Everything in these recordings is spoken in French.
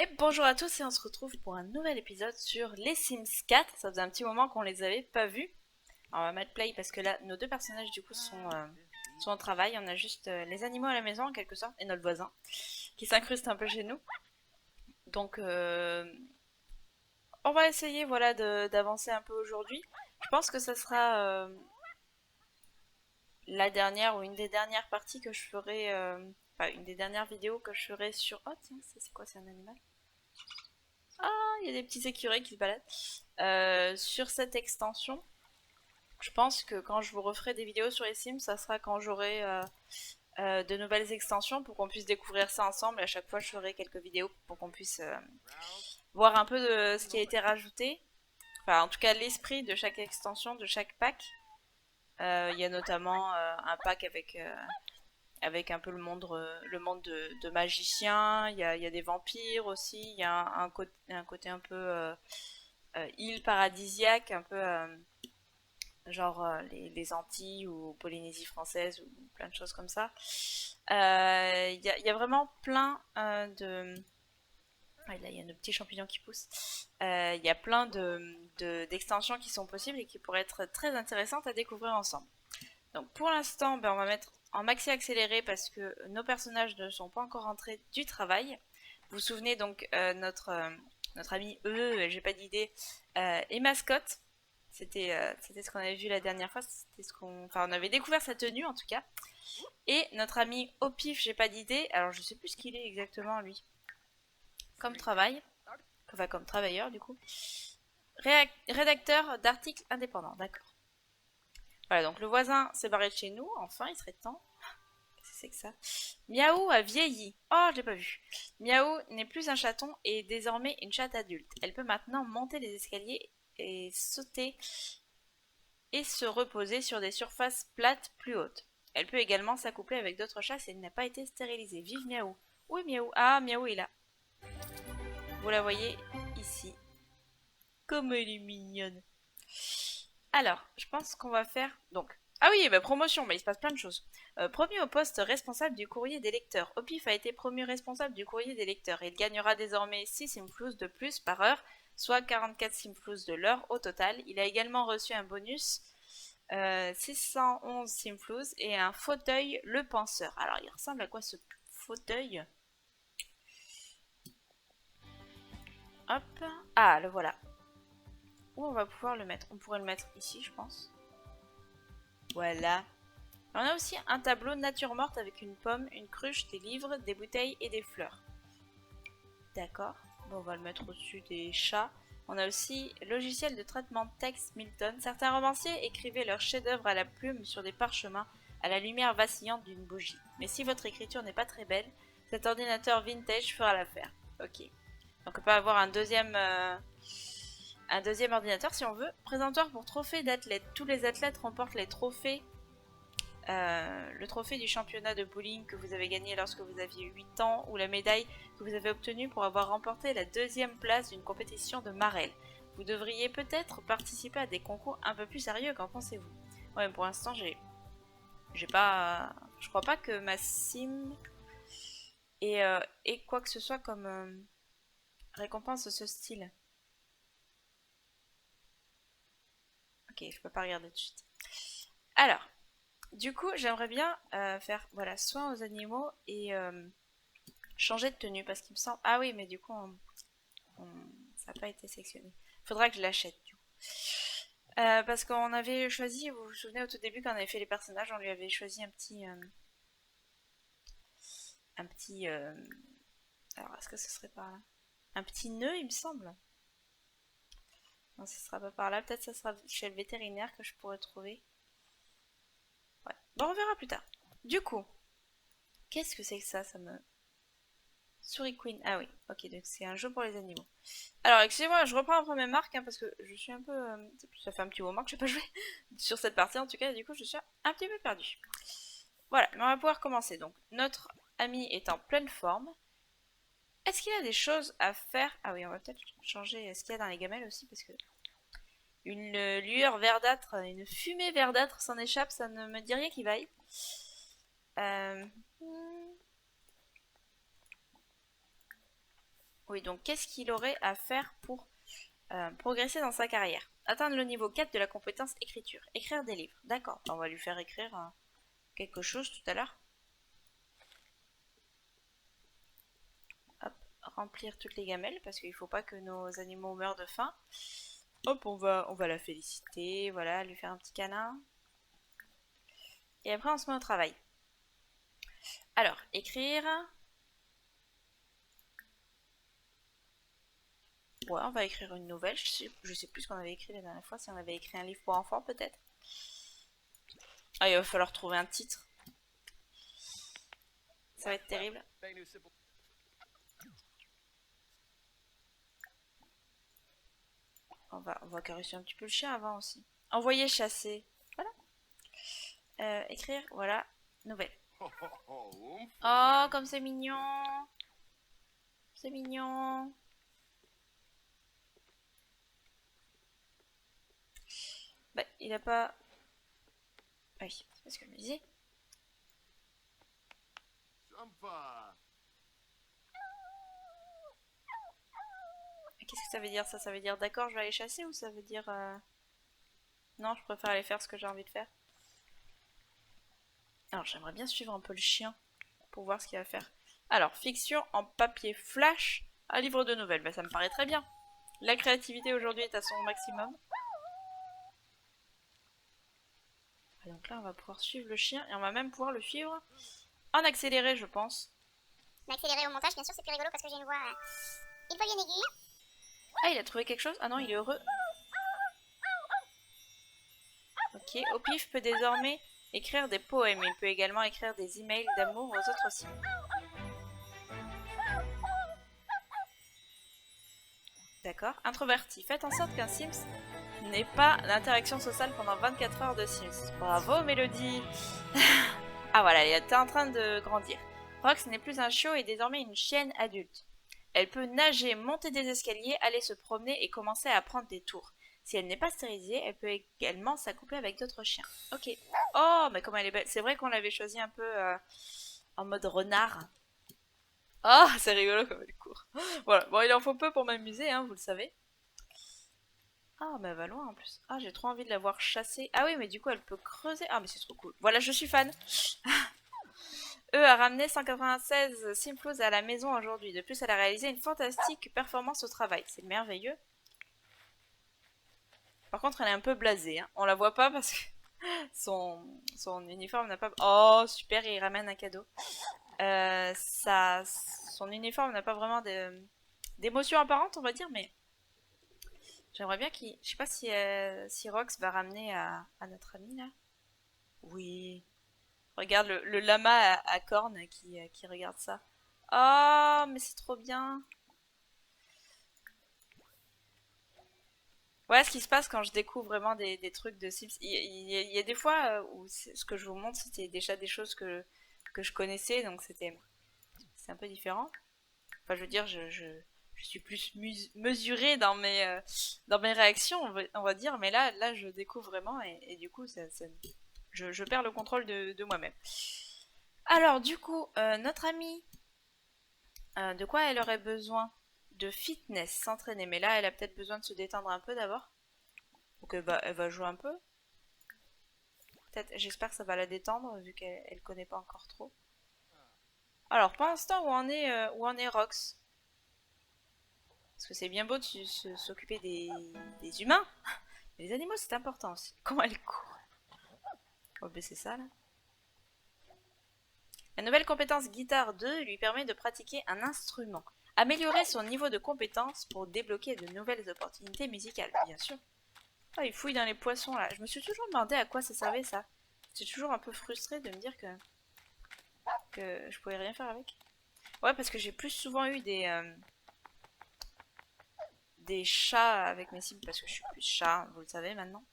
Et bonjour à tous et on se retrouve pour un nouvel épisode sur les Sims 4. Ça faisait un petit moment qu'on les avait pas vus. Alors on va mettre play parce que là nos deux personnages du coup sont au travail. On a juste les animaux à la maison en quelque sorte et notre voisin qui s'incruste un peu chez nous. Donc on va essayer voilà d'avancer un peu aujourd'hui. Je pense que ça sera la dernière ou une des dernières parties que je ferai, enfin une des dernières vidéos que je ferai sur... Oh tiens, ça c'est quoi, c'est un animal? Ah, il y a des petits écureuils qui se baladent. Sur cette extension, je pense que quand je vous referai des vidéos sur les Sims, ça sera quand j'aurai de nouvelles extensions pour qu'on puisse découvrir ça ensemble. À chaque fois, je ferai quelques vidéos pour qu'on puisse voir un peu de ce qui a été rajouté. Enfin, en tout cas, l'esprit de chaque extension, de chaque pack. Il y a notamment un pack avec un peu le monde de magiciens. Il y a des vampires aussi. Il y a un côté un peu île paradisiaque, un peu genre les Antilles ou Polynésie française ou plein de choses comme ça. Il y a vraiment plein de... Ah, là, il y a nos petits champignons qui poussent. Il y a plein d'extensions qui sont possibles et qui pourraient être très intéressantes à découvrir ensemble. Donc pour l'instant, on va mettre en maxi accéléré parce que nos personnages ne sont pas encore rentrés du travail. Vous vous souvenez donc notre ami j'ai pas d'idée, et mascotte. C'était ce qu'on avait vu la dernière fois. Enfin, on avait découvert sa tenue en tout cas. Et notre ami au pif, j'ai pas d'idée. Alors je sais plus ce qu'il est exactement lui. Comme travail, enfin comme travailleur du coup. Rédacteur d'articles indépendants, d'accord. Voilà, donc le voisin s'est barré de chez nous. Enfin, il serait temps. Qu'est-ce que c'est que ça? Miaou a vieilli. Oh, je l'ai pas vu. Miaou n'est plus un chaton et est désormais une chatte adulte. Elle peut maintenant monter les escaliers et sauter et se reposer sur des surfaces plates plus hautes. Elle peut également s'accoupler avec d'autres chats si elle n'a pas été stérilisée. Vive Miaou. Oui, Miaou. Ah, Miaou est là. Vous la voyez ici. Comme elle est mignonne. Alors, je pense qu'on va faire... Donc, ah oui, bah, promotion, bah, il se passe plein de choses. Promu au poste responsable du courrier des lecteurs. Opif a été promu responsable du courrier des lecteurs. Il gagnera désormais 6 simflous de plus par heure, soit 44 simflous de l'heure au total. Il a également reçu un bonus 611 simflous et un fauteuil le penseur. Alors, il ressemble à quoi ce fauteuil? Hop. Ah, le voilà. Où on va pouvoir le mettre? On pourrait le mettre ici, je pense. Voilà. On a aussi un tableau nature morte avec une pomme, une cruche, des livres, des bouteilles et des fleurs. D'accord. Bon, on va le mettre au-dessus des chats. On a aussi logiciel de traitement de texte Milton. Certains romanciers écrivaient leurs chefs-d'œuvre à la plume sur des parchemins à la lumière vacillante d'une bougie. Mais si votre écriture n'est pas très belle, cet ordinateur vintage fera l'affaire. Ok. Donc on peut avoir un deuxième ordinateur si on veut. Présentoir pour trophée d'athlètes. Tous les athlètes remportent les trophées. Le trophée du championnat de bowling que vous avez gagné lorsque vous aviez 8 ans ou la médaille que vous avez obtenue pour avoir remporté la deuxième place d'une compétition de Marel. Vous devriez peut-être participer à des concours un peu plus sérieux, qu'en pensez-vous? Ouais, mais pour l'instant, j'ai pas... Je crois pas que ma sim ait quoi que ce soit comme récompense de ce style. Ok, je peux pas regarder tout de suite. Alors, du coup, j'aimerais bien faire voilà, soin aux animaux et changer de tenue parce qu'il me semble... Ah oui, mais du coup, ça n'a pas été sélectionné. Faudra que je l'achète du coup. Parce qu'on avait choisi, vous vous souvenez au tout début quand on avait fait les personnages, on lui avait choisi un petit... alors, est-ce que ce serait par là? Un petit nœud, il me semble. Non, ce sera pas par là. Peut-être ça sera chez le vétérinaire que je pourrais trouver. Ouais. Bon, on verra plus tard. Du coup, qu'est-ce que c'est que ça? Ça me... Souris Queen. Ah oui, ok, donc c'est un jeu pour les animaux. Alors, excusez-moi, je reprends un peu mes marques hein, parce que je suis un peu. Ça fait un petit moment que je n'ai pas joué sur cette partie en tout cas, du coup, je suis un petit peu perdue. Voilà, mais on va pouvoir commencer. Donc, notre ami est en pleine forme. Est-ce qu'il y a des choses à faire? Ah oui, on va peut-être changer ce qu'il y a dans les gamelles aussi parce que. Une lueur verdâtre, une fumée verdâtre s'en échappe, ça ne me dit rien qui vaille. Euh... Oui, donc qu'est-ce qu'il aurait à faire pour progresser dans sa carrière? Atteindre le niveau 4 de la compétence écriture. Écrire des livres. D'accord, on va lui faire écrire quelque chose tout à l'heure. Hop, remplir toutes les gamelles parce qu'il ne faut pas que nos animaux meurent de faim. Hop, on va la féliciter, voilà, lui faire un petit câlin. Et après, on se met au travail. Alors, écrire. Ouais, on va écrire une nouvelle. Je sais plus ce qu'on avait écrit la dernière fois. Si on avait écrit un livre pour enfants, peut-être. Ah, il va falloir trouver un titre. Ça va être terrible. On va caresser un petit peu le chien avant aussi. Envoyer chasser. Voilà. Écrire, voilà. Nouvelle. Oh, comme c'est mignon. C'est mignon. Bah, il a pas... Ah oui, c'est ce que je me disais. Qu'est-ce que ça veut dire ça? Ça veut dire d'accord, je vais aller chasser ou ça veut dire... Non, je préfère aller faire ce que j'ai envie de faire. Alors, j'aimerais bien suivre un peu le chien pour voir ce qu'il va faire. Alors, fiction en papier flash, un livre de nouvelles. Bah, ça me paraît très bien. La créativité aujourd'hui est à son maximum. Donc là, on va pouvoir suivre le chien et on va même pouvoir le suivre en accéléré, je pense. En accéléré au montage, bien sûr, c'est plus rigolo parce que j'ai une voix bien aiguë. Ah, il a trouvé quelque chose? Ah non, il est heureux. Ok, Opif peut désormais écrire des poèmes. Il peut également écrire des emails d'amour aux autres Sims. D'accord. Introverti. Faites en sorte qu'un Sims n'ait pas d'interaction sociale pendant 24 heures de Sims. Bravo, Mélodie. Ah voilà, elle est en train de grandir. Rox n'est plus un chiot et désormais une chienne adulte. Elle peut nager, monter des escaliers, aller se promener et commencer à prendre des tours. Si elle n'est pas stérilisée, elle peut également s'accoupler avec d'autres chiens. Ok. Oh, mais comment elle est belle. C'est vrai qu'on l'avait choisi un peu en mode renard. Oh, c'est rigolo comme elle court. Voilà, bon, il en faut peu pour m'amuser, hein, vous le savez. Ah, mais elle va loin en plus. Ah, j'ai trop envie de la voir chasser. Ah oui, mais du coup, elle peut creuser. Ah, mais c'est trop cool. Voilà, je suis fan. E a ramené 196 Simflouz à la maison aujourd'hui. De plus, elle a réalisé une fantastique performance au travail. C'est merveilleux. Par contre, elle est un peu blasée. Hein. On la voit pas parce que son uniforme n'a pas... Oh, super, il ramène un cadeau. Son uniforme n'a pas vraiment d'émotion apparente, on va dire, mais j'aimerais bien qu'il... Je sais pas si Rox va ramener à notre ami, là. Oui. Regarde le lama à cornes qui regarde ça. Oh, mais c'est trop bien. Voilà ce qui se passe quand je découvre vraiment des trucs de Sims. Il y a des fois où ce que je vous montre, c'était déjà des choses que je connaissais, donc c'est un peu différent. Enfin, je veux dire, je suis plus mesurée dans mes réactions, on va dire, mais là, je découvre vraiment et du coup, je perds le contrôle de moi-même. Alors, du coup, notre amie, de quoi elle aurait besoin? De fitness, s'entraîner. Mais là, elle a peut-être besoin de se détendre un peu d'abord. Donc, elle va jouer un peu. Peut-être, j'espère que ça va la détendre, vu qu'elle connaît pas encore trop. Alors, pour l'instant, où en est Rox? Parce que c'est bien beau de s'occuper des humains. Mais les animaux, c'est important aussi. Comment elle court? On va baisser ça, là. La nouvelle compétence guitare 2 lui permet de pratiquer un instrument. Améliorer son niveau de compétence pour débloquer de nouvelles opportunités musicales, bien sûr. Ah, il fouille dans les poissons, là. Je me suis toujours demandé à quoi ça servait, ça. J'étais toujours un peu frustrée de me dire que je pouvais rien faire avec. Ouais, parce que j'ai plus souvent eu des chats avec mes cibles, parce que je suis plus chat, vous le savez maintenant.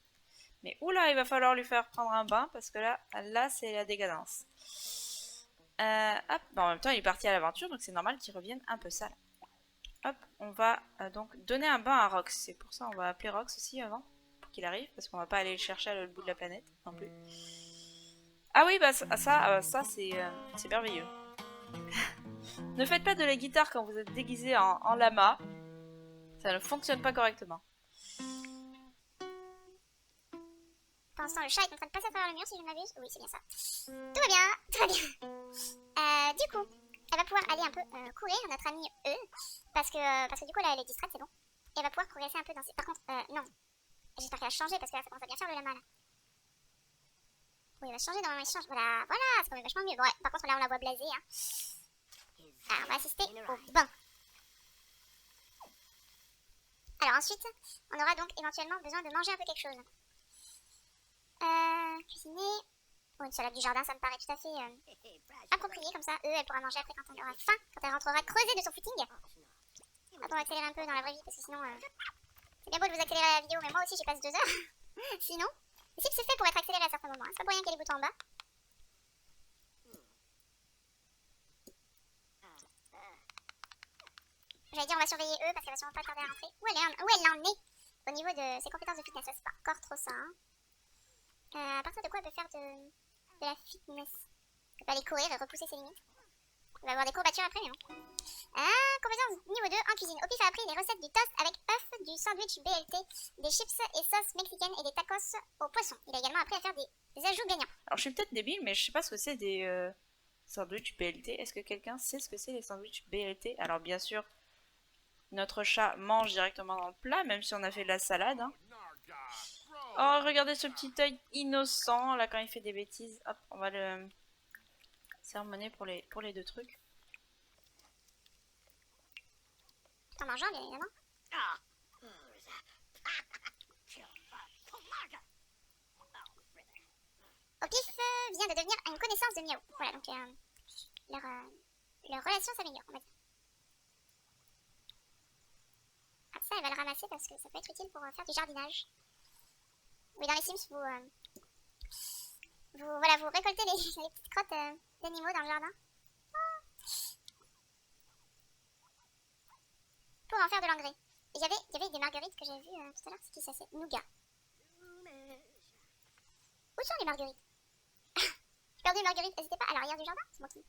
Mais oula, il va falloir lui faire prendre un bain, parce que là c'est la décadence. Hop, bon, en même temps, il est parti à l'aventure, donc c'est normal qu'il revienne un peu sale. Hop, on va donc donner un bain à Rox. C'est pour ça on va appeler Rox aussi avant, pour qu'il arrive, parce qu'on va pas aller le chercher à l'autre bout de la planète non plus. Ah oui, bah ça c'est merveilleux. Ne faites pas de la guitare quand vous êtes déguisé en lama. Ça ne fonctionne pas correctement. Pour l'instant, le chat est en train de passer à travers le mur, si je ne m'abuse. Oui, c'est bien ça. Tout va bien, tout va bien. Du coup, elle va pouvoir aller un peu courir, notre amie E, parce que du coup, là, elle est distraite, c'est bon. Et elle va pouvoir progresser un peu dans ses... Par contre, non. J'espère qu'elle va changer, parce que là, ça commence à bien faire le lama, là. Oui, elle va changer, normalement, il change. Voilà, voilà, c'est quand même vachement mieux. Bon, ouais, par contre, là, on la voit blaser, hein. Alors, on va assister au bain. Alors, ensuite, on aura donc éventuellement besoin de manger un peu quelque chose. Cuisiner. Bon, une salade du jardin, ça me paraît tout à fait approprié, comme ça, elle pourra manger après quand elle aura faim, quand elle rentrera creusée de son footing. On va accélérer un peu dans la vraie vie, parce que sinon, c'est bien beau de vous accélérer à la vidéo, mais moi aussi j'y passe 2 heures. Sinon, le site c'est fait pour être accéléré à certains moments, hein. C'est pas pour rien qu'il y a les boutons en bas. J'allais dire, on va surveiller eux, parce qu'elle va sûrement pas tarder à rentrer. Où elle en est au niveau de ses compétences de fitness, ça c'est pas encore trop ça, hein. À partir de quoi elle peut faire de la fitness? Elle peut aller courir et repousser ses limites. On va avoir des courbatures après, mais bon. Compétence niveau 2 en cuisine. Opif a appris les recettes du toast avec œufs, du sandwich BLT, des chips et sauces mexicaines et des tacos au poisson. Il a également appris à faire des ajouts gagnants. Alors je suis peut-être débile, mais je sais pas ce que c'est des sandwichs BLT. Est-ce que quelqu'un sait ce que c'est les sandwichs BLT? Alors bien sûr, notre chat mange directement dans le plat, même si on a fait de la salade, hein. Oh, regardez ce petit œil innocent, là, quand il fait des bêtises. Hop, on va le sermonner pour les 2 trucs. Tout en mangeant, bien évidemment. Opif vient de devenir une connaissance de Miaou. Voilà, donc leur relation s'améliore, on va dire. Ah, ça, elle va le ramasser parce que ça peut être utile pour faire du jardinage. Oui, dans les Sims, vous récoltez les petites crottes d'animaux dans le jardin. Pour en faire de l'engrais. Il y avait des marguerites que j'ai vues tout à l'heure. C'est qui ça? C'est Nougat. Où sont les marguerites? J'ai perdu les marguerites. Elles étaient pas à l'arrière du jardin? C'est moi qui...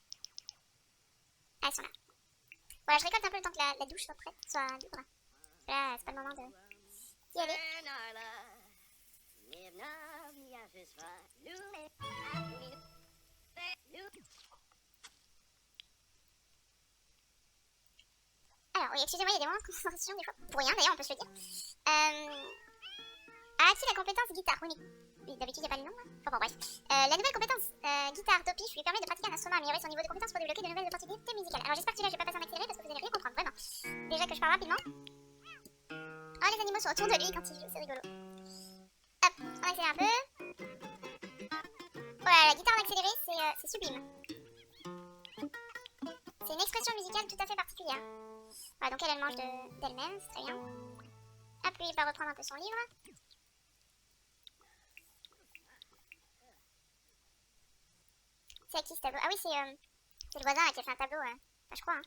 Ah, elles sont là. Voilà, je récolte un peu le temps que la douche soit prête, soit libre. Là, c'est pas le moment d'y aller. Alors, oui, excusez-moi, il y a des moments de concentration des fois. Pour rien d'ailleurs, on peut se le dire. A-t-il la compétence guitare? Oui, mais d'habitude, il n'y a pas le nom. Hein. Enfin, bon, bref. La nouvelle compétence guitare d'Opif lui permet de pratiquer un instrument, améliorer son niveau de compétence pour débloquer de nouvelles opportunités musicales. Alors, j'espère que celui-là, je vais pas passer en accéléré parce que vous allez rien comprendre, vraiment. Déjà que je parle rapidement. Oh, les animaux sont autour de lui quand il joue, c'est rigolo. Hop, on accélère un peu. Voilà, la guitare en accéléré, c'est sublime. C'est une expression musicale tout à fait particulière. Voilà, donc elle mange d'elle-même, c'est très bien. Hop, lui, il va reprendre un peu son livre. C'est à qui ce tableau? Ah oui, c'est le voisin qui a fait un tableau, enfin, je crois. Hein.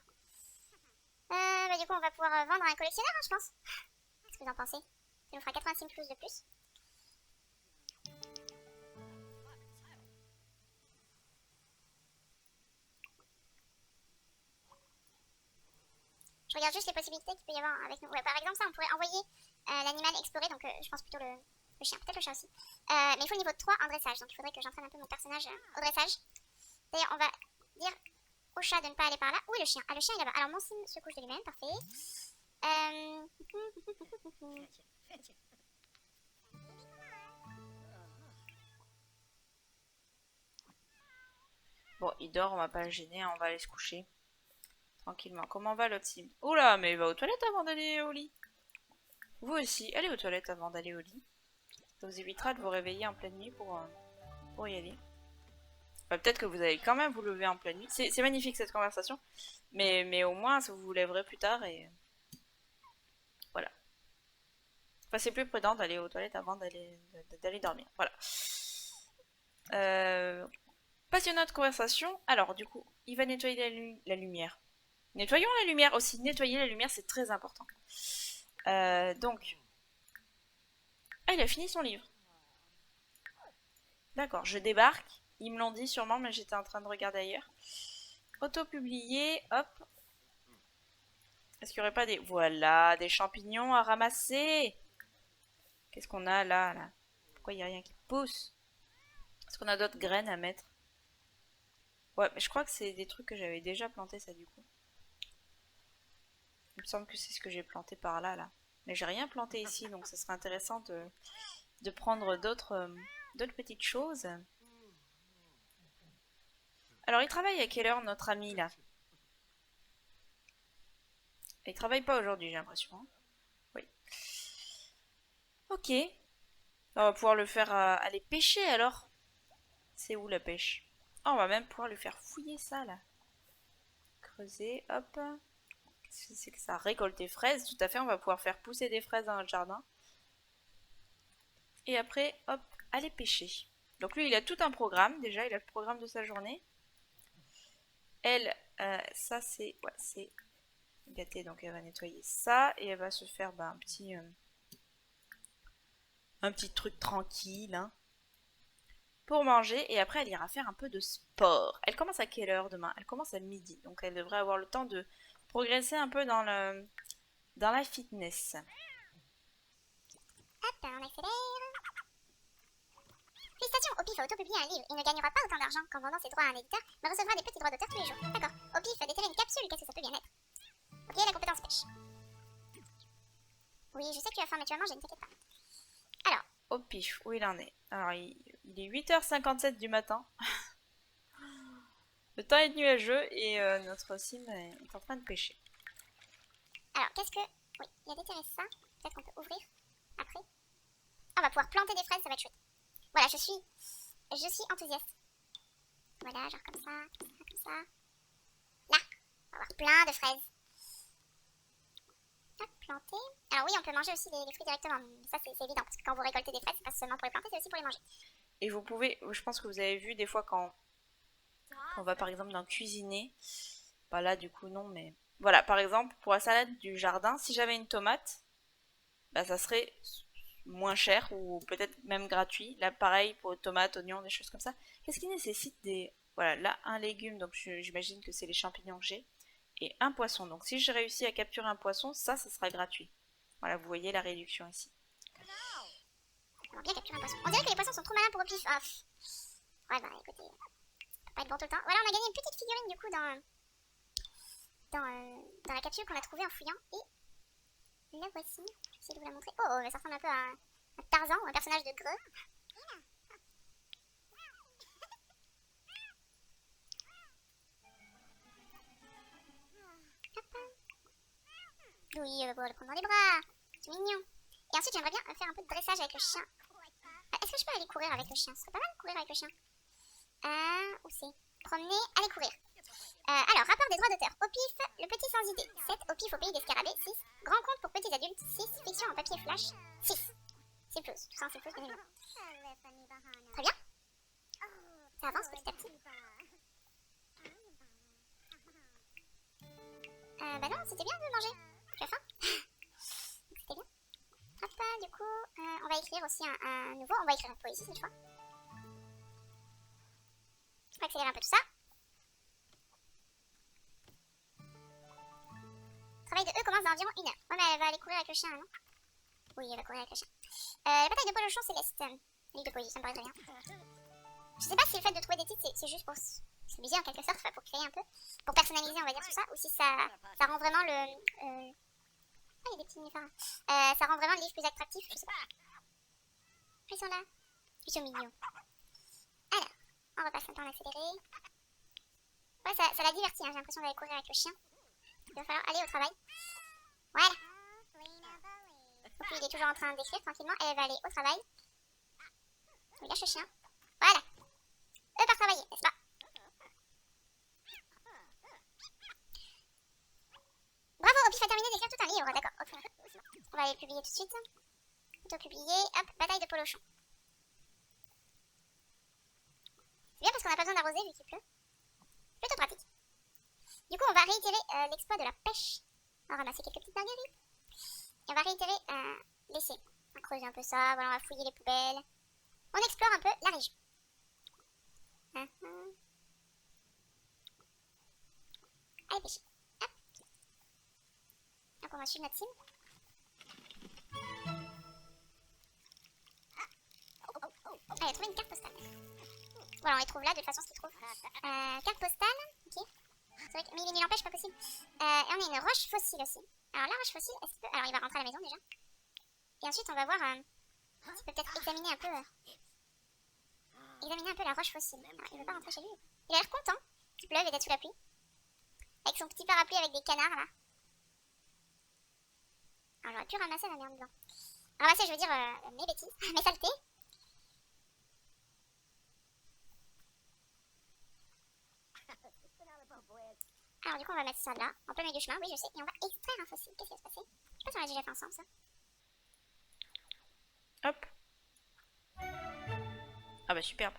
Bah, du coup, on va pouvoir vendre à un collectionneur, hein, je pense. Qu'est-ce que vous en pensez? Ça nous fera 86 plus de plus. Je regarde juste les possibilités qu'il peut y avoir avec nous. Ouais, par exemple, ça, on pourrait envoyer l'animal explorer, donc je pense plutôt le chien, peut-être le chat aussi. Mais il faut le niveau 3 en dressage, donc il faudrait que j'entraîne un peu mon personnage au dressage. D'ailleurs, on va dire au chat de ne pas aller par là. Où est le chien? Ah, le chien est là-bas. Alors, mon sim se couche de lui-même, parfait. Bon, il dort, on va pas le gêner, on va aller se coucher. Tranquillement. Comment va l'autre sim? Oula, mais il va aux toilettes avant d'aller au lit. Vous aussi, allez aux toilettes avant d'aller au lit. Ça vous évitera de vous réveiller en pleine nuit pour y aller. Enfin, peut-être que vous allez quand même vous lever en pleine nuit. C'est magnifique cette conversation. Mais au moins, ça vous vous lèverez plus tard et... Voilà. Enfin, c'est plus prudent d'aller aux toilettes avant d'aller dormir. Voilà. Passionnante conversation. Alors, du coup, il va nettoyer la lumière. Nettoyons la lumière aussi. Nettoyer la lumière, c'est très important. Donc... Ah, il a fini son livre. D'accord, je débarque. Ils me l'ont dit sûrement, mais j'étais en train de regarder ailleurs. Auto-publier, hop. Est-ce qu'il n'y aurait pas des... Voilà, des champignons à ramasser. Qu'est-ce qu'on a là, là? Pourquoi il n'y a rien qui pousse? Est-ce qu'on a d'autres graines à mettre? Ouais, mais je crois que c'est des trucs que j'avais déjà plantés, ça, du coup. Il me semble que c'est ce que j'ai planté par là, là. Mais j'ai rien planté ici, donc ce serait intéressant de prendre d'autres petites choses. Alors, il travaille à quelle heure, notre ami, là? Il travaille pas aujourd'hui, j'ai l'impression. Hein. Oui. Ok. On va pouvoir le faire aller pêcher, alors. C'est où, la pêche? Oh, on va même pouvoir lui faire fouiller ça, là. Creuser, hop. C'est que ça récolte des fraises, tout à fait. On va pouvoir faire pousser des fraises dans notre jardin. Et après, hop, aller pêcher. Donc lui, il a tout un programme, déjà. Il a le programme de sa journée. Elle, ça, c'est... Ouais, c'est gâté, donc elle va nettoyer ça. Et elle va se faire un petit truc tranquille, hein, pour manger. Et après, elle ira faire un peu de sport. Elle commence à quelle heure demain? Elle commence à midi. Donc elle devrait avoir le temps de progresser un peu dans la fitness. Hop, on accélère. Félicitations, Opif a auto-publié un livre. Il ne gagnera pas autant d'argent qu'en vendant ses droits à un éditeur, mais recevra des petits droits d'auteur tous les jours. D'accord. Opif a déterré une capsule, qu'est-ce que ça peut bien être? Ok, la compétence pêche. Oui, je sais que tu as faim, mais tu vas manger, ne t'inquiète pas. Alors. Au pif, où il en est? Alors, il est 8h57 du matin. Le temps est nuageux et notre sim est en train de pêcher. Alors, qu'est-ce que... Oui, il a déterré ça. Peut-être qu'on peut ouvrir après. Ah, on va pouvoir planter des fraises, ça va être chouette. Voilà, je suis enthousiaste. Voilà, genre comme ça, comme ça. Là, on va avoir plein de fraises. Hop, planter. Alors oui, on peut manger aussi les fruits directement. Ça, c'est évident, parce que quand vous récoltez des fraises, c'est pas seulement pour les planter, c'est aussi pour les manger. Et vous pouvez, je pense que vous avez vu des fois quand on va par exemple dans cuisiner. Pas là du coup non, mais... Voilà, par exemple, pour la salade du jardin, si j'avais une tomate, bah, ça serait moins cher ou peut-être même gratuit. Là, pareil pour tomates, oignons, des choses comme ça. Qu'est-ce qui nécessite des... Voilà, là, un légume, donc j'imagine que c'est les champignons que j'ai. Et un poisson. Donc si j'ai réussi à capturer un poisson, ça sera gratuit. Voilà, vous voyez la réduction ici. On va bien capturer un poisson. On dirait que les poissons sont trop malins pour au pif. Ouais, bah écoutez, ça peut pas être bon tout le temps. Voilà, on a gagné une petite figurine du coup dans la capsule qu'on a trouvée en fouillant. Et la voici. Je vais essayer de vous la montrer. Oh, mais ça ressemble un peu à un Tarzan ou un personnage de Greux. Oui, on va pouvoir le prendre dans les bras. C'est mignon. Et ensuite, j'aimerais bien faire un peu de dressage avec le chien. Est-ce que je peux aller courir avec le chien? Ce serait pas mal de courir avec le chien. Où c'est? Promener, aller courir. Alors, rapport des droits d'auteur. Au pif, le petit sans idée. 7, au pif au pays des scarabées. 6, grand compte pour petits adultes. 6, fiction en papier flash. 6. C'est plus. Tout ça, c'est plus, bien évidemment. Très bien. Ça avance petit à petit. Bah non, c'était bien de manger. Tu as faim? C'était bien. Hop, du coup, on va écrire aussi un nouveau. On va écrire un poésie cette fois. On va accélérer un peu tout ça. Le travail de E commence dans environ 1 heure. Ouais, mais elle va aller courir avec le chien, non? Oui, elle va courir avec le chien. La bataille de Polochon Céleste. Livre de poésie, ça me paraît très bien. Je sais pas si le fait de trouver des titres, c'est juste pour s'amuser en quelque sorte, enfin, pour créer un peu, pour personnaliser, on va dire tout ça, ou si ça rend vraiment le... Ah, il y a des petits nénuphars. Ça rend vraiment le livre plus attractif, je sais pas. Ils sont là. Ils sont mignons. Alors, on va passer un temps en accéléré. Ouais, ça l'a diverti, hein. J'ai l'impression d'aller courir avec le chien. Il va falloir aller au travail. Voilà. Donc lui, il est toujours en train d'écrire tranquillement. Elle va aller au travail. On lâche le chien. Voilà. Eux par travailler, n'est-ce pas? Bravo, Opif a terminé d'écrire tout un livre. D'accord, ok. On va aller publier tout de suite. Auto-publier. Hop, bataille de Polochon. C'est bien parce qu'on n'a pas besoin d'arroser vu qu'il pleut. Plutôt pratique. Du coup, on va réitérer l'exploit de la pêche. On va ramasser quelques petites marguerites. Et on va réitérer l'essai. On va creuser un peu ça, voilà, on va fouiller les poubelles. On explore un peu la région. Allez, pêcher. Hop. Donc on va suivre notre sim. Allez, trouver une carte postale. Voilà, on les trouve là, de toute façon, ce qu'ils trouvent. Carte postale, ok. C'est vrai que, mais il n'empêche, pas possible. Et on a une roche fossile aussi. Alors la roche fossile, est-ce qu'il peut... Alors il va rentrer à la maison déjà. Et ensuite on va voir s'il peut peut-être examiner un peu la roche fossile. Alors, il veut pas rentrer chez lui. Il a l'air content qu'il pleuve et d'être sous la pluie. Avec son petit parapluie avec des canards là. Alors j'aurais pu ramasser la merde blanc. Ramasser, je veux dire mes bêtises, mes saletés. Alors du coup on va mettre ça là, en plein milieu du chemin, oui je sais, et on va extraire un fossile. Qu'est-ce qui va se passer? Je sais pas si on l'a déjà fait ensemble ça. Hop. Ah bah superbe.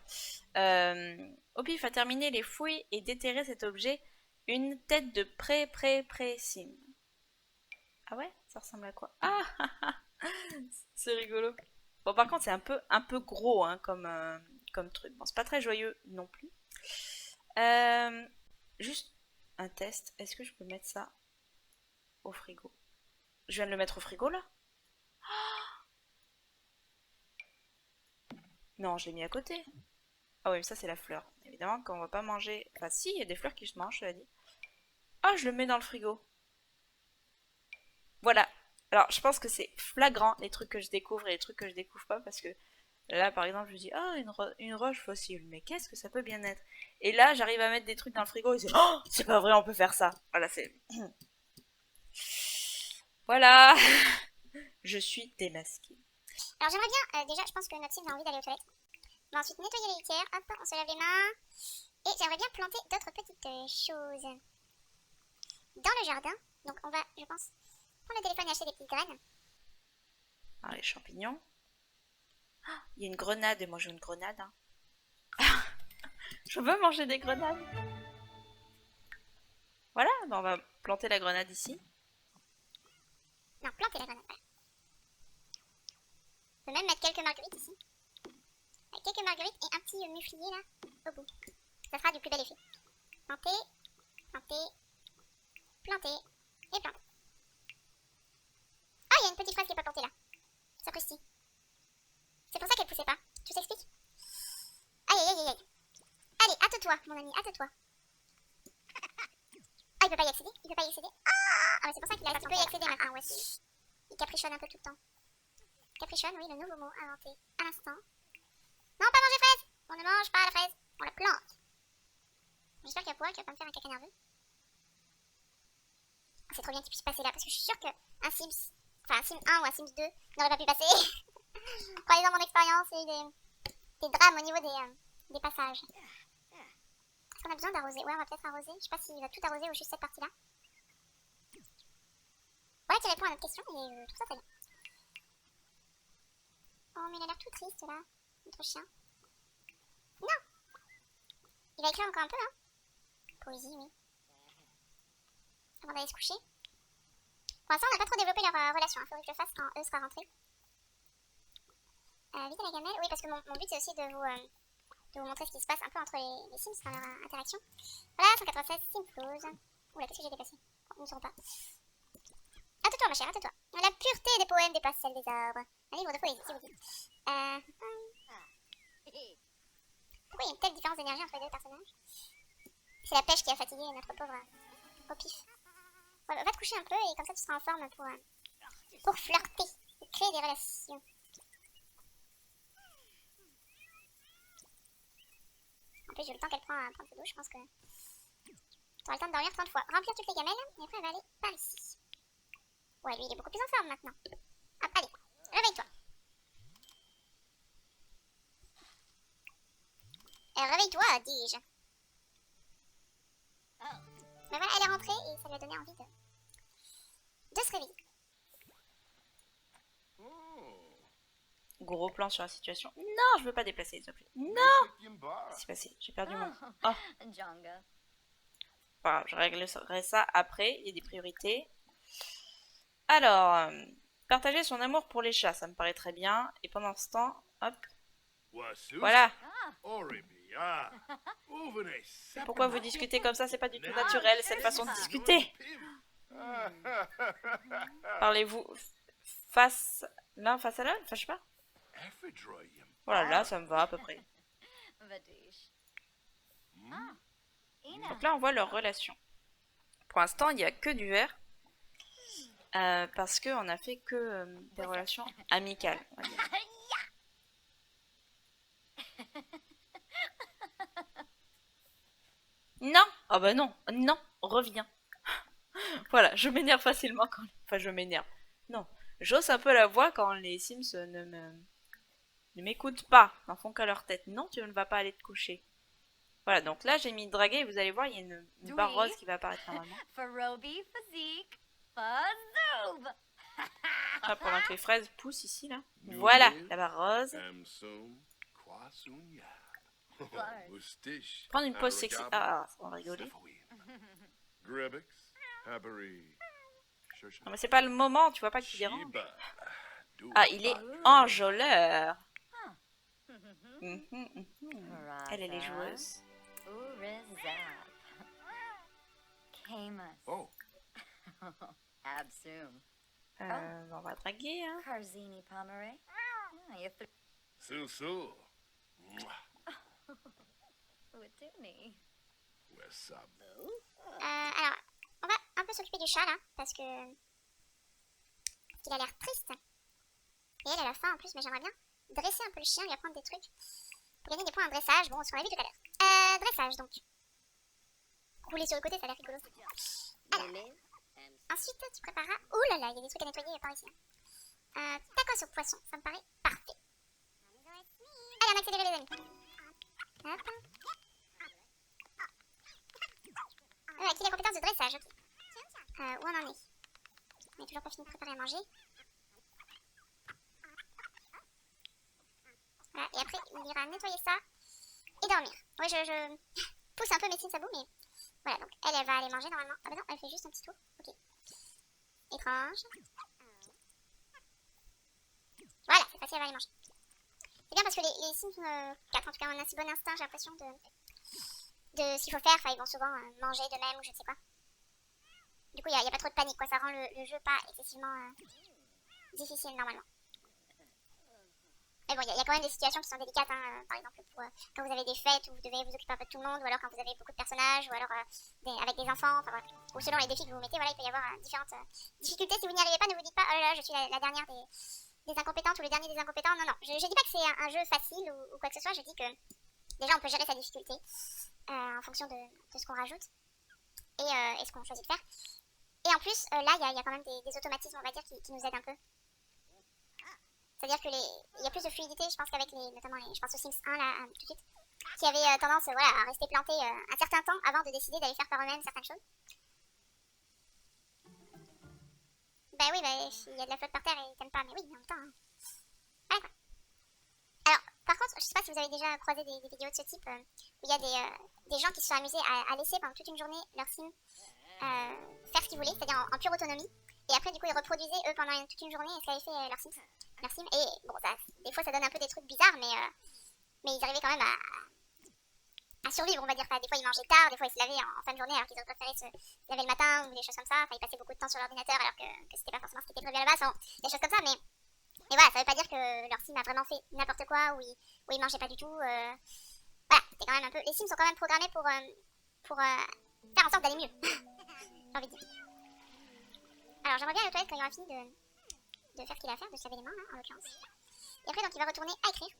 Au pif, à terminer les fouilles et déterrer cet objet, une tête de sim. Ah ouais? Ça ressemble à quoi? Ah c'est rigolo. Bon par contre c'est un peu gros hein, comme truc. Bon c'est pas très joyeux non plus. Juste un test. Est-ce que je peux mettre ça au frigo? Je viens de le mettre au frigo là? Non, je l'ai mis à côté. Ah oui, mais ça c'est la fleur. Évidemment qu'on va pas manger... Enfin si, il y a des fleurs qui se mangent, je l'ai dit. Ah, je le mets dans le frigo. Voilà. Alors, je pense que c'est flagrant les trucs que je découvre et les trucs que je découvre pas parce que là, par exemple, je me dis, ah, une roche fossile, mais qu'est-ce que ça peut bien être? Et là, j'arrive à mettre des trucs dans le frigo et c'est, oh, c'est pas vrai, on peut faire ça. Voilà, c'est... Voilà. Je suis démasquée. Alors j'aimerais bien, déjà je pense que notre sim a envie d'aller aux toilettes. On va ensuite nettoyer les litières, hop, on se lave les mains. Et j'aimerais bien planter d'autres petites choses dans le jardin. Donc on va, je pense, prendre le téléphone et acheter des petites graines. Ah, les champignons. Ah, il y a une grenade et moi je veux une grenade. Hein. Je veux manger des grenades. Voilà, ben on va planter la grenade ici. Non, planter la grenade, voilà. On peut même mettre quelques marguerites ici. Avec quelques marguerites et un petit muflier là, au bout. Ça sera du plus bel effet. Planter, planter, planter et planter. Ah, il y a une petite fraise qui n'est pas plantée là. Sapristi. C'est pour ça qu'elle poussait pas. Tu t'expliques? Aïe aïe aïe aïe. Allez, hâte-toi, mon ami, hâte-toi. Ah, il peut pas y accéder? Il peut pas y accéder? Ah, mais c'est pour ça qu'il a... Il peut y accéder maintenant. Ah ouais. Il caprichonne un peu tout le temps. Caprichonne, oui, le nouveau mot inventé à l'instant. Non, pas manger fraise! On ne mange pas la fraise, on la plante. J'espère qu'il va pouvoir, qu'il va pas me faire un caca nerveux. Oh, c'est trop bien qu'il puisse passer là, parce que je suis sûre qu'un Sims, enfin un Sim 1 ou un Sims 2 n'aurait pas pu passer. Croyez dans mon expérience, il y a eu des drames au niveau des passages. Est-ce qu'on a besoin d'arroser? Ouais, on va peut-être arroser. Je sais pas s'il va tout arroser ou juste cette partie-là. Ouais, tu réponds à notre question et je trouve ça très bien. Oh, mais il a l'air tout triste là, notre chien. Non! Il va écrire encore un peu, hein? Poésie, oui. Avant d'aller se coucher. Pour l'instant, on n'a pas trop développé leur relation. Il faudrait que je le fasse quand eux sera rentré. Vite à la gamelle. Oui, parce que mon but c'est aussi de vous montrer ce qui se passe un peu entre les Sims dans leur interaction. Voilà, 187, Sim Close. Oula, qu'est-ce que j'ai dépassé? Bon, nous ne saurons pas. Hâte-toi, ma chère, hâte-toi. La pureté des poèmes dépasse celle des arbres. Un livre de poésie, si vous dites. Pourquoi il y a une telle différence d'énergie entre les deux personnages? C'est la pêche qui a fatigué notre pauvre au pif. Ouais, va te coucher un peu et comme ça tu seras en forme pour flirter et créer des relations. En plus, j'ai le temps qu'elle prend à prendre sa douche, je pense que tu auras le temps de dormir 30 fois. Remplir toutes les gamelles et après elle va aller par ici. Ouais, lui il est beaucoup plus en forme maintenant. Hop, allez, réveille-toi. Réveille-toi, dis-je. Mais voilà, elle est rentrée et ça lui a donné envie de se réveiller. Gros plan sur la situation. Non, je veux pas déplacer les objets. Non! Qu'est-ce qui s'est passé? J'ai perdu mon... Oh. Voilà, je réglerai ça après. Il y a des priorités. Alors, partager son amour pour les chats, ça me paraît très bien. Et pendant ce temps, hop. Voilà. Pourquoi vous discutez comme ça? C'est pas du tout naturel, cette façon de discuter. Parlez-vous face l'un face à l'autre? Enfin, je sais pas. Voilà, là, ça me va à peu près. Donc là, on voit leur relation. Pour l'instant, il n'y a que du vert. Parce qu'on a fait que des relations amicales, on va dire. Non! Ah bah non, non, reviens. Voilà, je m'énerve facilement quand... Enfin, je m'énerve. Non, j'hausse un peu la voix quand les Sims ne m'écoutent pas, n'en font qu'à leur tête. Non, tu ne vas pas aller te coucher. Voilà, donc là, j'ai mis draguer et vous allez voir, il y a une barre rose qui va apparaître normalement. Ah, pendant que les fraises poussent ici, là. Voilà, la barre rose. Prendre une pause sexy. Ah, on va rigoler. Non, mais c'est pas le moment, tu vois pas qu'il dérange. Ah, il est enjôleur. Elle est joueuse. On va draguer, hein. Alors, on va un peu s'occuper du chat là, parce qu'il a l'air triste. Et elle a faim en plus, mais j'aimerais bien dresser un peu le chien, lui apprendre des trucs pour gagner des points en dressage. Bon, ce qu'on a vu tout à l'heure. Dressage donc. Rouler sur le côté, ça a l'air rigolo. Alors, ensuite, tu prépareras. Ouh là là, il y a des trucs à nettoyer par ici. Tacos au poisson, ça me paraît parfait. Allez, on accélère les amis. Hop. Acquis la compétence de dressage, ok. Où on en est? On n'est toujours pas fini de préparer à manger. Voilà, et après, il ira nettoyer ça et dormir. Ouais, je pousse un peu mes Sims à bout, mais voilà, donc elle va aller manger normalement. Ah bah non, elle fait juste un petit tour. Ok. Étrange. Voilà, cette fois-ci, elle va aller manger. C'est bien parce que les Sims 4, en tout cas, ont un assez bon instinct, j'ai l'impression, de ce qu'il faut faire. Enfin, ils vont souvent manger de même ou je ne sais quoi. Du coup, il n'y a pas trop de panique, quoi. Ça rend le jeu pas excessivement difficile, normalement. Mais bon, il y a quand même des situations qui sont délicates, hein, par exemple pour quand vous avez des fêtes où vous devez vous occuper un peu de tout le monde, ou alors quand vous avez beaucoup de personnages, ou alors avec des enfants, enfin voilà. Ou selon les défis que vous mettez, voilà, il peut y avoir différentes difficultés. Si vous n'y arrivez pas, ne vous dites pas, oh là là, je suis la dernière des incompétentes ou le dernier des incompétents. Non, non, je dis pas que c'est un jeu facile ou quoi que ce soit, je dis que déjà on peut gérer sa difficulté en fonction de ce qu'on rajoute et ce qu'on choisit de faire. Et en plus, là, il y a quand même des automatismes, on va dire, qui nous aident un peu. C'est-à-dire qu'il y a plus de fluidité, je pense, qu'avec notamment je pense aux Sims 1, là, tout de suite, qui avaient tendance voilà, à rester plantés un certain temps avant de décider d'aller faire par eux-mêmes certaines choses. Bah oui, il y a de la flotte par terre et ils t'aiment pas, mais oui, en même temps. Hein. Voilà quoi. Alors, par contre, je sais pas si vous avez déjà croisé des vidéos de ce type, où il y a des gens qui se sont amusés à laisser pendant toute une journée leur Sim faire ce qu'ils voulaient, c'est-à-dire en pure autonomie. Et après, du coup, ils reproduisaient, eux, pendant toute une journée, ce qu'avaient fait leur Sims. Et bon, des fois, ça donne un peu des trucs bizarres, mais ils arrivaient quand même à survivre, on va dire. Enfin, des fois, ils mangeaient tard, des fois, ils se lavaient en fin de journée, alors qu'ils auraient préféré se laver le matin, ou des choses comme ça. Enfin, ils passaient beaucoup de temps sur l'ordinateur, alors que c'était pas forcément ce qui était prévu à la base. Enfin, des choses comme ça, mais voilà, ça veut pas dire que leur Sim a vraiment fait n'importe quoi, ou ils mangeaient pas du tout. Voilà, c'était quand même un peu... Les Sims sont quand même programmés pour faire en sorte d'aller mieux. J'ai envie de dire. Alors, j'aimerais bien aller aux toilettes quand il aura fini de faire ce qu'il a à faire, de se laver les mains, là, en l'occurrence. Et après, donc, il va retourner à écrire.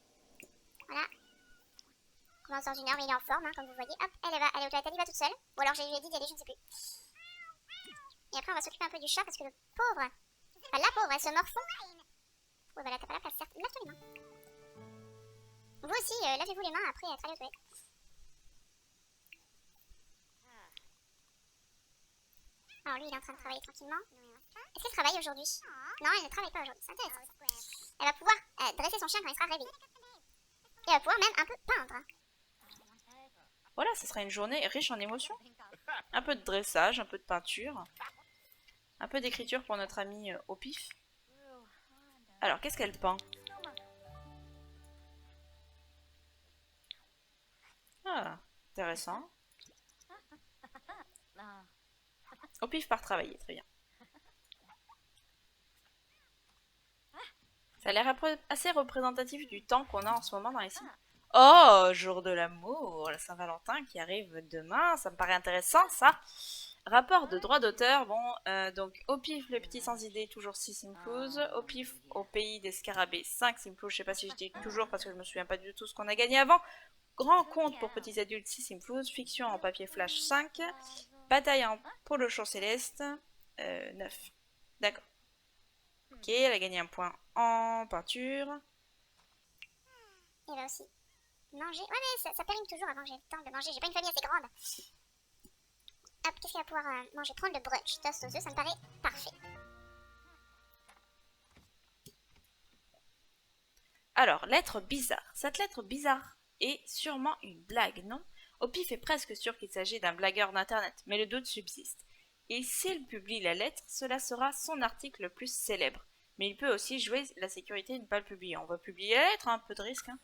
Voilà. On commence dans une heure, mais il est en forme, hein, comme vous voyez. Hop, elle va aller aux toilettes, elle y va toute seule. Ou alors, je lui ai dit d'y aller, je ne sais plus. Et après, on va s'occuper un peu du chat, parce que le pauvre... Enfin, la pauvre, elle se morfond. Ouais, bah là, t'as pas la place, certes. Lave-toi les mains. Vous aussi, lavez-vous les mains après être allé aux toilettes. Alors, lui, il est en train de travailler tranquillement. Est-ce qu'elle travaille aujourd'hui? Non, elle ne travaille pas aujourd'hui, c'est intéressant. Elle va pouvoir dresser son chien quand il sera réveillé. Et elle va pouvoir même un peu peindre. Voilà, ce sera une journée riche en émotions. Un peu de dressage, un peu de peinture. Un peu d'écriture pour notre amie au pif. Alors, qu'est-ce qu'elle peint? Ah, intéressant. Au pif par travailler, très bien. Ça a l'air assez représentatif du temps qu'on a en ce moment dans les signes. Oh, jour de l'amour, la Saint-Valentin qui arrive demain, ça me paraît intéressant ça. Rapport de droit d'auteur, bon, donc au pif les petits sans idée, toujours 6 simplouz. Au pif, au pays des scarabées, 5 simplouz, je sais pas si je dis toujours parce que je me souviens pas du tout ce qu'on a gagné avant. Grand conte pour petits adultes, 6 simplouz. Fiction en papier flash, 5. Bataille en polo champ céleste, 9. D'accord. Ok, elle a gagné un point en peinture. Il va aussi manger. Ouais, mais ça périme toujours avant que j'ai le temps de manger. J'ai pas une famille assez grande. Hop, qu'est-ce qu'il va pouvoir manger? Prendre le brunch. Toast aux œufs, ça me paraît parfait. Alors, lettre bizarre. Cette lettre bizarre est sûrement une blague, non? Au pif est presque sûr qu'il s'agit d'un blagueur d'internet, mais le doute subsiste. Et s'il publie la lettre, cela sera son article le plus célèbre. Mais il peut aussi jouer la sécurité et ne pas le publier. On va publier la lettre, un peu de risque. Hein.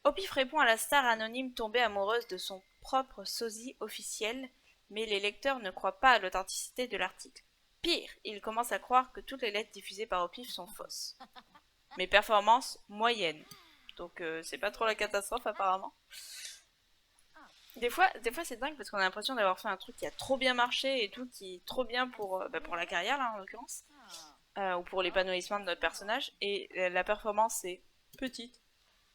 Au pif répond à la star anonyme tombée amoureuse de son propre sosie officiel, mais les lecteurs ne croient pas à l'authenticité de l'article. Pire, ils commencent à croire que toutes les lettres diffusées par Opif sont fausses. Mes performances moyennes. Donc c'est pas trop la catastrophe apparemment. Des fois c'est dingue parce qu'on a l'impression d'avoir fait un truc qui a trop bien marché et tout, qui est trop bien pour la carrière là en l'occurrence. Ou pour l'épanouissement de notre personnage. Et la performance est petite.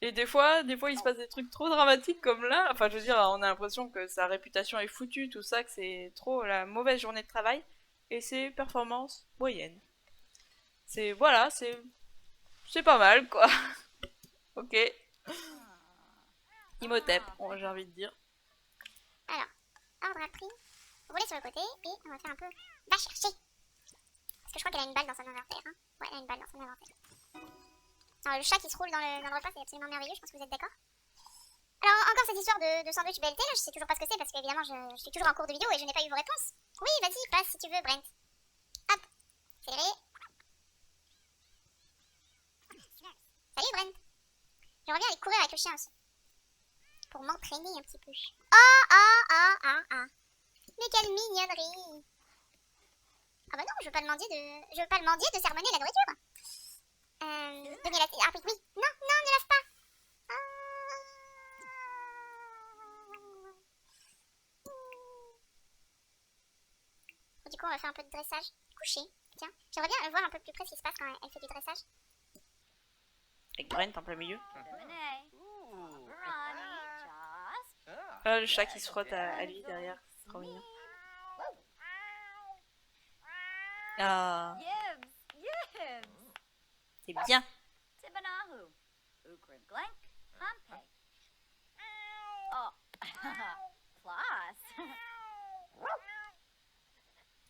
Et des fois il se passe des trucs trop dramatiques comme là. Enfin je veux dire, on a l'impression que sa réputation est foutue, tout ça, que c'est trop la mauvaise journée de travail. Et ses performances moyennes. C'est voilà, c'est pas mal quoi. Ok. Imhotep, j'ai envie de dire. Alors, ordre appris. Rouler sur le côté et on va faire un peu. Va chercher. Parce que je crois qu'elle a une balle dans son inventaire. Hein. Ouais, elle a une balle dans son inventaire. Alors, le chat qui se roule dans le repas, c'est absolument merveilleux. Je pense que vous êtes d'accord. Alors, encore cette histoire de sandwich BLT, là, je sais toujours pas ce que c'est parce qu'évidemment, je suis toujours en cours de vidéo et je n'ai pas eu vos réponses. Oui, vas-y, passe si tu veux, Brent. Hop, accéléré. Salut, Brent. Je reviens aller courir avec le chien aussi. Pour m'entraîner un petit peu. Oh. Mais quelle mignonnerie. Ah bah non, je veux pas le mendier de sermonner la nourriture. Donner la... Ah oui, non, ne lave pas. Du coup, on va faire un peu de dressage couché. Tiens, j'aimerais bien voir un peu plus près ce qui se passe quand elle fait du dressage. Avec Brent en plein milieu. Le chat qui se frotte à lui derrière, c'est trop mignon. Ah, c'est bien.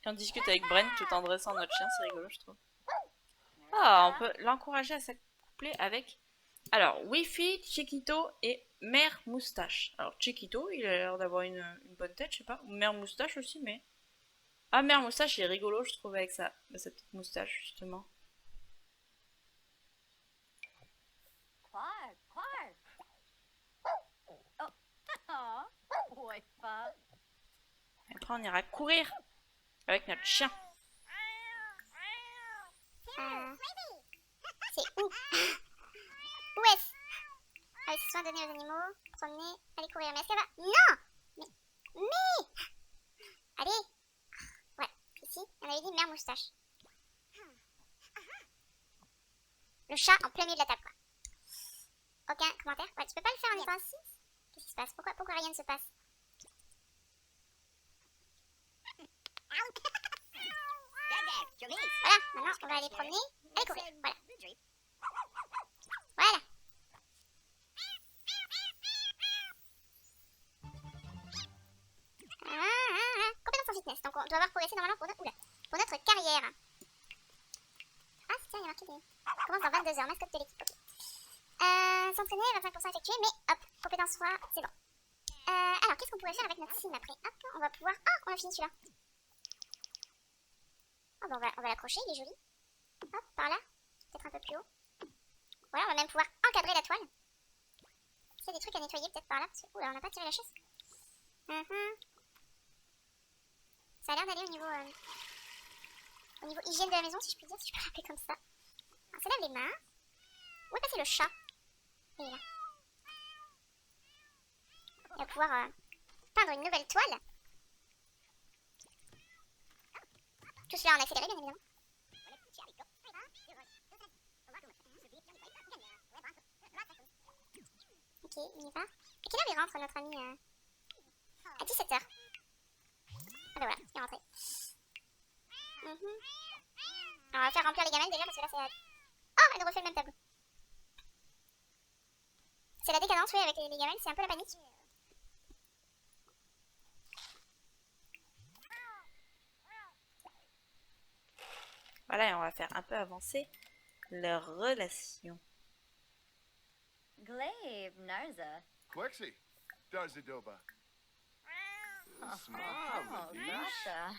Et on discute avec Brent tout en dressant notre chien, c'est rigolo je trouve. Ah, on peut l'encourager à s'accoupler avec... Alors, Wi-Fi, Chiquito et Mère Moustache. Alors, Chiquito, il a l'air d'avoir une bonne tête, je sais pas. Ou Mère Moustache aussi, mais... Ah, Mère Moustache, il est rigolo, je trouve, avec sa petite moustache, justement. Après, on ira courir avec notre chien. C'est où? Où est-ce? Avec ses soins donnés aux animaux, promener, aller courir. Mais est-ce qu'elle va? Non! Mais allez! Ouais, ici, on avait dit mère moustache. Le chat en plein milieu de la table, quoi. Aucun commentaire? Ouais, tu peux pas le faire en étant assis? Qu'est-ce qui se passe? Pourquoi rien ne se passe? Voilà, maintenant on va aller promener, aller courir, voilà. Voilà. Compétence en fitness, donc on doit avoir progressé normalement pour notre carrière. Ah tiens, il y a marqué des... Commence dans 22 heures, mascotte de l'équipe, ok. S'entraîner, 25% effectué, mais hop, compétence 3, c'est bon. Alors, qu'est-ce qu'on pourrait faire avec notre sim après? Hop, on va pouvoir... Ah, on a fini celui-là. Oh, bon, on va l'accrocher, il est joli. Hop, par là, peut-être un peu plus haut. Voilà, on va même pouvoir encadrer la toile. Est-ce qu'il y a des trucs à nettoyer peut-être par là parce que... Ouh là, on n'a pas tiré la chaise. Ça a l'air d'aller au niveau hygiène de la maison, si je puis dire, si je peux l'appeler comme ça. Alors, ça lave les mains. Où est passé le chat? Il est là. Il va pouvoir peindre une nouvelle toile. Tout cela en accéléré, bien évidemment. Ok, on y va. À quelle heure il rentre, notre ami à 17h. Ah bah voilà, il est rentré. Alors, on va faire remplir les gamelles déjà parce que là c'est... Oh, elle nous refait le même tableau. C'est la décadence, oui, avec les gamelles, c'est un peu la panique. Voilà, et on va faire un peu avancer leur relation. Glaive, Narza. Quexi, Darzadoba. Oh, Nasha.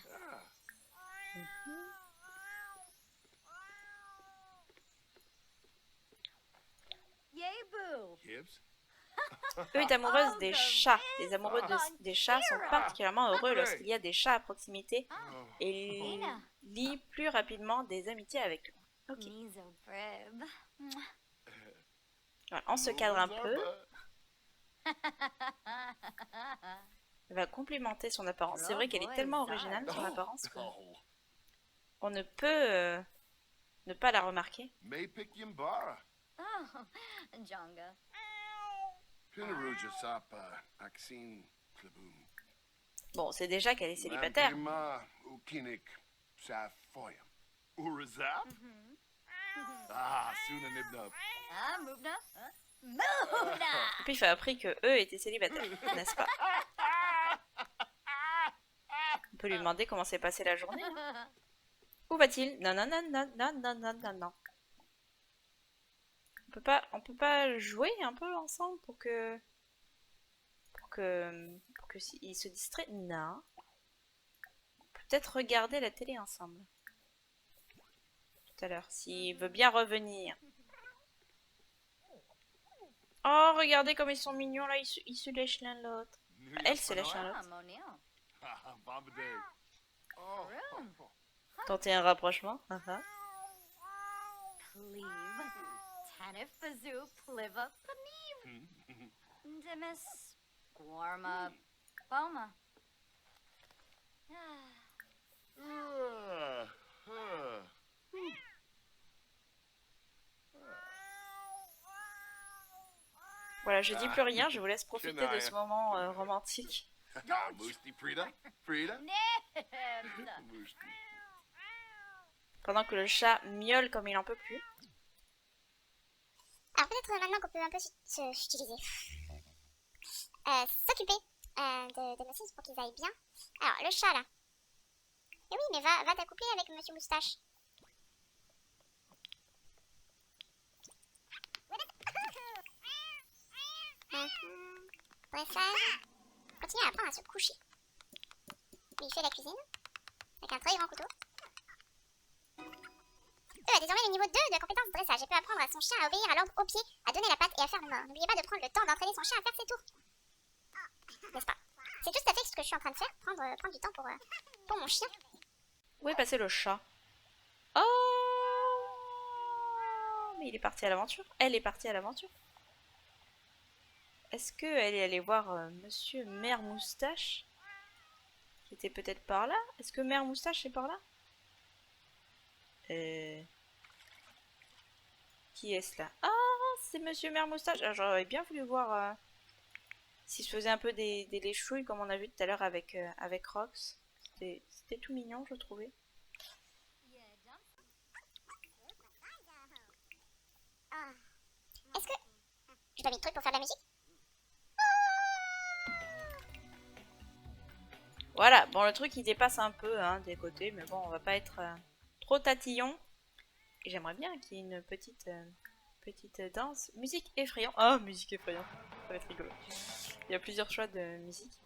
Yebu. Gibbs? Eux est amoureuse des chats. Les amoureux des chats sont particulièrement heureux lorsqu'il y a des chats à proximité et lient plus rapidement des amitiés avec eux. Ok. Voilà, on se cadre un peu. Elle va complimenter son apparence. C'est vrai qu'elle est tellement originale, son apparence, qu'on ne peut ne pas la remarquer. Maypick Yimbara. Oh, Jonga. Pinaruja Sapa, Axine Klaboom. Bon, c'est déjà qu'elle est célibataire. Lampima Ukinik Safoya. Urazap? Ah, Suna Nibnub. Ah, Mubna. Mubna. Et puis il fait appris que eux étaient célibataires, n'est-ce pas? On peut lui demander comment s'est passée la journée. Hein. Où va-t-il? Non, non, non, non, non, non, non, non, non. On peut pas jouer un peu ensemble pour que il se distrait. Non. On peut peut-être regarder la télé ensemble. Tout à l'heure, s'il veut bien revenir. Oh, regardez comme ils sont mignons là, ils se lèchent l'un l'autre. Elle se lèche l'un l'autre. Oh, Tenter un rapprochement. Cleave. Tanif Bazoo Pliva Paniv. Demis Guarma Boma. Voilà, je dis plus rien, je vous laisse profiter de ce moment romantique. Musti Frida? Frida? Nebna. Musti. Pendant que le chat miaule comme il en peut plus. Alors peut-être maintenant qu'on peut un peu s'utiliser. S'occuper de nos Sims pour qu'ils aillent bien. Alors le chat là. Eh oui, mais va t'accoupler avec Monsieur Moustache. Dressage. Continue à apprendre à se coucher. Il fait la cuisine. Avec un très grand couteau. A désormais le niveau 2 de la compétence dressage et peut apprendre à son chien à obéir à l'ordre au pied, à donner la patte et à faire le mort. N'oubliez pas de prendre le temps d'entraîner son chien à faire ses tours. N'est-ce pas? C'est tout à fait ce que je suis en train de faire, prendre du temps pour mon chien. Où est passé le chat? Oh! Mais il est parti à l'aventure. Elle est partie à l'aventure. Est-ce qu'elle est allée voir Monsieur Mère Moustache? Qui était peut-être par là? Est-ce que Mère Moustache est par là? Qui est-ce là? Ah, c'est Monsieur Mère Moustache. J'aurais bien voulu voir s'il se faisait un peu des léchouilles comme on a vu tout à l'heure avec Rox. C'était tout mignon, je trouvais. Est-ce que je dois mettre truc pour faire de la musique? Voilà, bon le truc il dépasse un peu hein, des côtés, mais bon on va pas être trop tatillon. Et j'aimerais bien qu'il y ait une petite danse. Musique effrayante. Oh, musique effrayante. Ça va être rigolo. Il y a plusieurs choix de musique.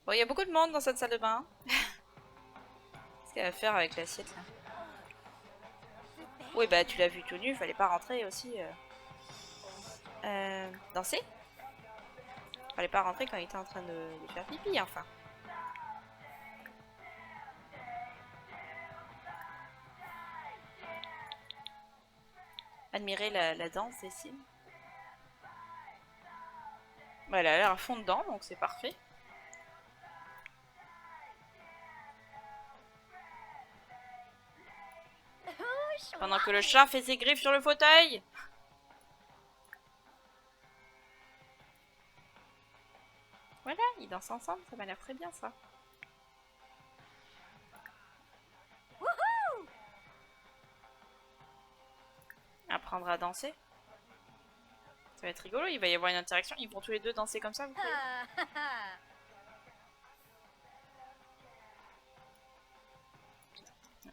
Bon, il y a beaucoup de monde dans cette salle de bain. Qu'est-ce qu'elle va faire avec l'assiette là? Oui, bah tu l'as vu tout nu, fallait pas rentrer aussi danser. Fallait pas rentrer quand il était en train de faire pipi, enfin. Admirer la danse des Sims. Bah, elle a l'air à fond dedans, donc c'est parfait. Pendant que le chat fait ses griffes sur le fauteuil. Voilà, ils dansent ensemble, ça m'a l'air très bien ça. Apprendre à danser. Ça va être rigolo, il va y avoir une interaction. Ils vont tous les deux danser comme ça, vous croyez?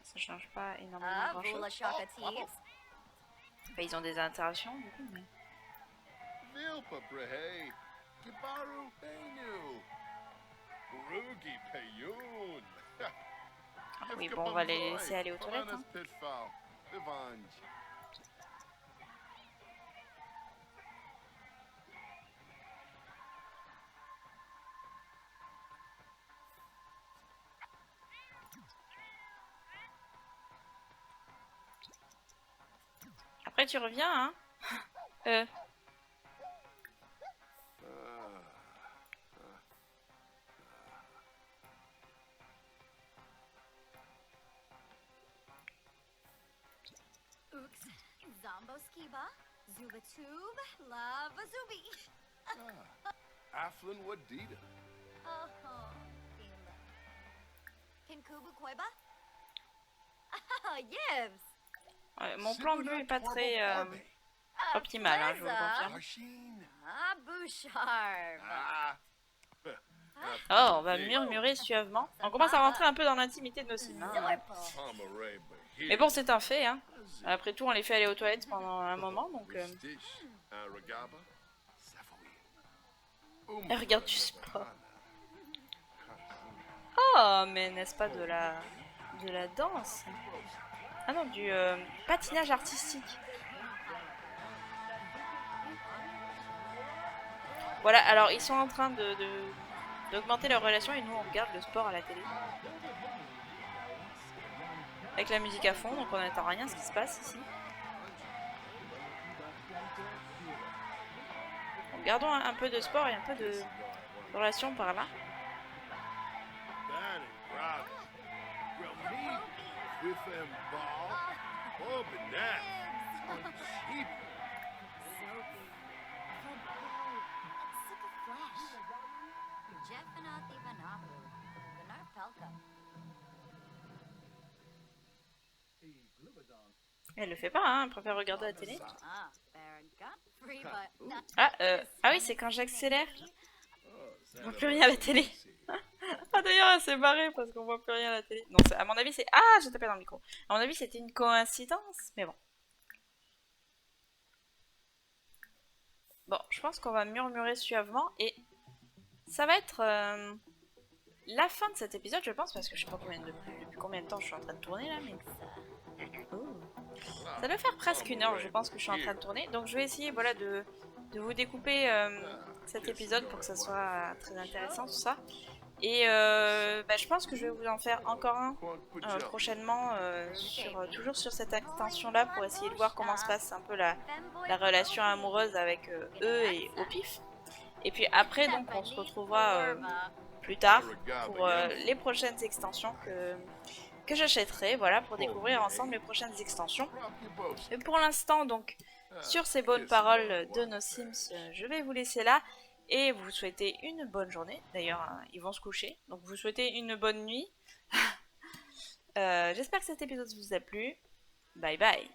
Ça change pas énormément grand chose. Enfin, ils ont des interactions du coup, mais... Vilpa Brehe, Kibaru Benu, Rugi Payun. Oui, bon, on va les laisser aller aux toilettes. Hein. Après, tu reviens, hein. Zombo Skiba, Zubatube, Lava Zubi. Aflin Wadida. Oh, Kimba. Kinkubu Koiba? Oh, Yibs. Ouais, mon plan de vue est pas très optimal, hein, je vous le confirme. Arshin. Ah, Bouchard. Ah. Oh, on va murmurer suavement. On commence à rentrer un peu dans l'intimité de nos Sims. Hein. Mais bon, c'est un fait. Hein. Après tout, on les fait aller aux toilettes pendant un moment, donc... Elle regarde du sport. Oh, mais n'est-ce pas de la danse? Ah non, du patinage artistique. Voilà, alors ils sont en train d'augmenter leur relation et nous on regarde le sport à la télé. Avec la musique à fond, donc on n'entend rien ce qui se passe ici. Donc, gardons un peu de sport et un peu de relation par là. Elle le fait pas, hein, elle préfère regarder la télé. Ah oui, c'est quand j'accélère. On voit plus rien à la télé. Ah d'ailleurs, elle s'est barrée parce qu'on voit plus rien à la télé. Non, à mon avis, c'est... Ah, j'ai tapé dans le micro. À mon avis, c'était une coïncidence, mais bon. Bon, je pense qu'on va murmurer suavement et ça va être la fin de cet épisode, je pense, parce que je sais pas depuis combien de temps je suis en train de tourner là, mais... Oh. Ça doit faire presque une heure, je pense, que je suis en train de tourner. Donc je vais essayer, voilà, de vous découper cet épisode pour que ça soit très intéressant, tout ça. Et je pense que je vais vous en faire encore un prochainement, toujours sur cette extension-là, pour essayer de voir comment se passe un peu la relation amoureuse avec eux et au pif. Et puis après, donc, on se retrouvera plus tard pour les prochaines extensions que j'achèterai, voilà, pour découvrir ensemble les prochaines extensions. Et pour l'instant, donc, sur ces bonnes paroles de nos Sims, je vais vous laisser là et vous souhaiter une bonne journée. D'ailleurs, ils vont se coucher, donc vous souhaitez une bonne nuit. J'espère que cet épisode vous a plu. Bye bye.